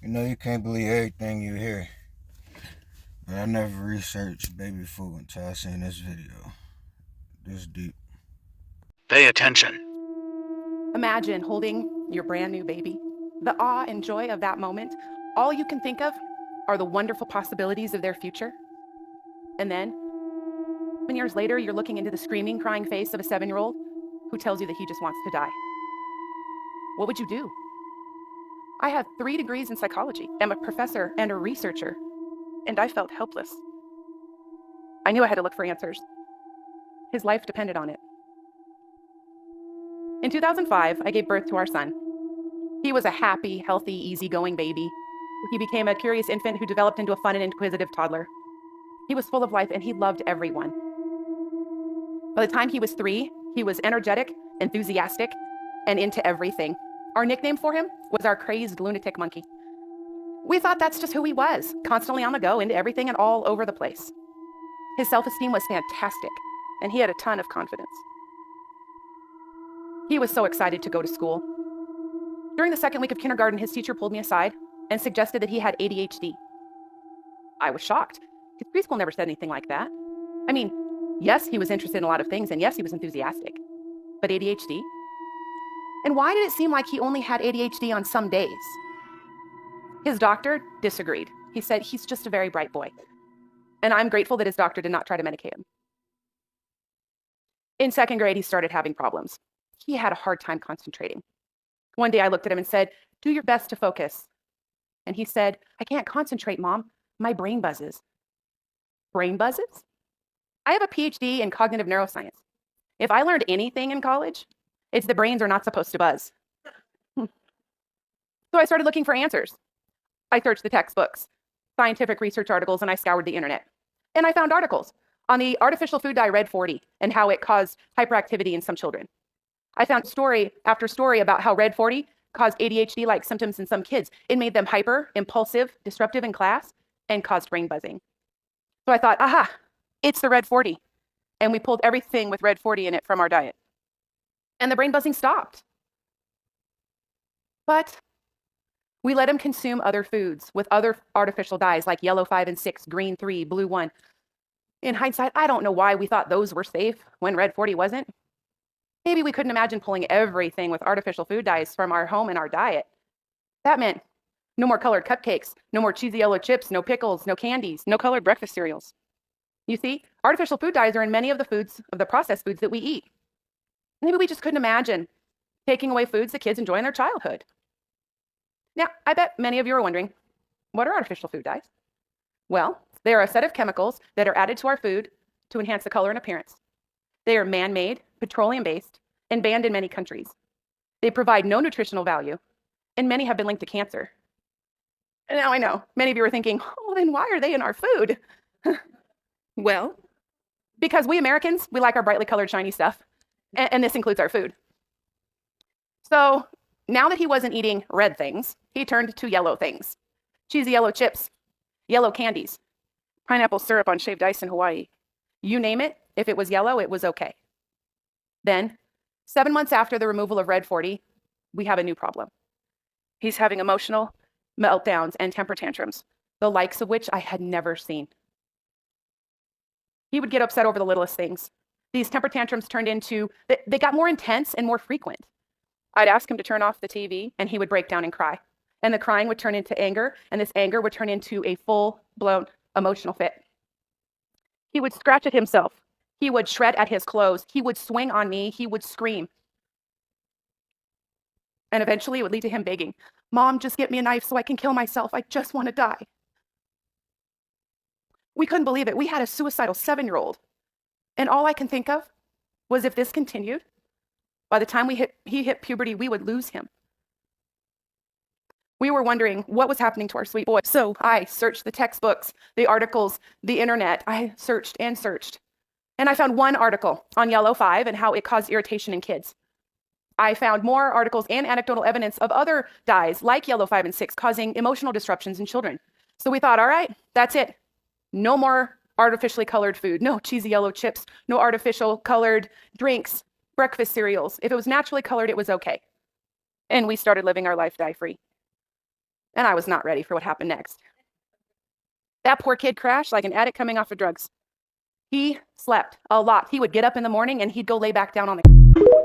You know, you can't believe everything you hear. But I never researched baby food until I seen this video. This deep. Pay attention. Imagine holding your brand new baby. The awe and joy of that moment, all you can think of are the wonderful possibilities of their future. And then, 7 years later, you're looking into the screaming, crying face of a 7-year-old who tells you that he just wants to die. What would you do? I have 3 degrees in psychology, am a professor and a researcher, and I felt helpless. I knew I had to look for answers. His life depended on it. In 2005, I gave birth to our son. He was a happy, healthy, easygoing baby. He became a curious infant who developed into a fun and inquisitive toddler. He was full of life and he loved everyone. By the time he was 3, he was energetic, enthusiastic, and into everything. Our nickname for him was our crazed lunatic monkey. We thought that's just who he was, constantly on the go, into everything and all over the place. His self-esteem was fantastic, and he had a ton of confidence. He was so excited to go to school. During the second week of kindergarten, his teacher pulled me aside and suggested that he had ADHD. I was shocked. His preschool never said anything like that. I mean, yes, he was interested in a lot of things, and yes, he was enthusiastic. But ADHD? And why did it seem like he only had ADHD on some days? His doctor disagreed. He said he's just a very bright boy. And I'm grateful that his doctor did not try to medicate him. In second grade, he started having problems. He had a hard time concentrating. One day I looked at him and said, "Do your best to focus." And he said, "I can't concentrate, Mom. My brain buzzes." Brain buzzes? I have a PhD in cognitive neuroscience. If I learned anything in college, it's that brains are not supposed to buzz. So I started looking for answers. I searched the textbooks, scientific research articles, and I scoured the internet. And I found articles on the artificial food dye Red 40 and how it caused hyperactivity in some children. I found story after story about how Red 40 caused ADHD-like symptoms in some kids. It made them hyper, impulsive, disruptive in class, and caused brain buzzing. So I thought, aha, it's the Red 40. And we pulled everything with Red 40 in it from our diet. And the brain buzzing stopped. But we let him consume other foods with other artificial dyes like yellow 5 and 6, green 3, blue 1. In hindsight, I don't know why we thought those were safe when Red 40 wasn't. Maybe we couldn't imagine pulling everything with artificial food dyes from our home and our diet. That meant no more colored cupcakes, no more cheesy yellow chips, no pickles, no candies, no colored breakfast cereals. You see, artificial food dyes are in many of the foods, of the processed foods that we eat. Maybe we just couldn't imagine taking away foods that kids enjoy in their childhood. Now, I bet many of you are wondering, what are artificial food dyes? Well, they are a set of chemicals that are added to our food to enhance the color and appearance. They are man-made, petroleum-based, and banned in many countries. They provide no nutritional value, and many have been linked to cancer. And now I know, many of you are thinking, oh, then why are they in our food? Well, because we Americans, we like our brightly colored, shiny stuff, and this includes our food. So now that he wasn't eating red things, he turned to yellow things. Cheesy yellow chips, yellow candies, pineapple syrup on shaved ice in Hawaii. You name it, if it was yellow, it was okay. Then, 7 months after the removal of Red 40, we have a new problem. He's having emotional meltdowns and temper tantrums, the likes of which I had never seen. He would get upset over the littlest things. These temper tantrums turned into, they got more intense and more frequent. I'd ask him to turn off the TV, and he would break down and cry. And the crying would turn into anger, and this anger would turn into a full-blown emotional fit. He would scratch at himself. He would shred at his clothes. He would swing on me. He would scream. And eventually it would lead to him begging, "Mom, just get me a knife so I can kill myself. I just want to die." We couldn't believe it. We had a suicidal 7-year-old. And all I can think of was if this continued, by the time he hit puberty, we would lose him. We were wondering what was happening to our sweet boy. So I searched the textbooks, the articles, the internet. I searched and searched. And I found one article on yellow 5 and how it caused irritation in kids. I found more articles and anecdotal evidence of other dyes like yellow 5 and 6 causing emotional disruptions in children. So we thought, all right, that's it. No more artificially colored food, no cheesy yellow chips, no artificial colored drinks, breakfast cereals. If it was naturally colored, it was okay. And we started living our life dye-free. And I was not ready for what happened next. That poor kid crashed like an addict coming off of drugs. He slept a lot. He would get up in the morning and he'd go lay back down on the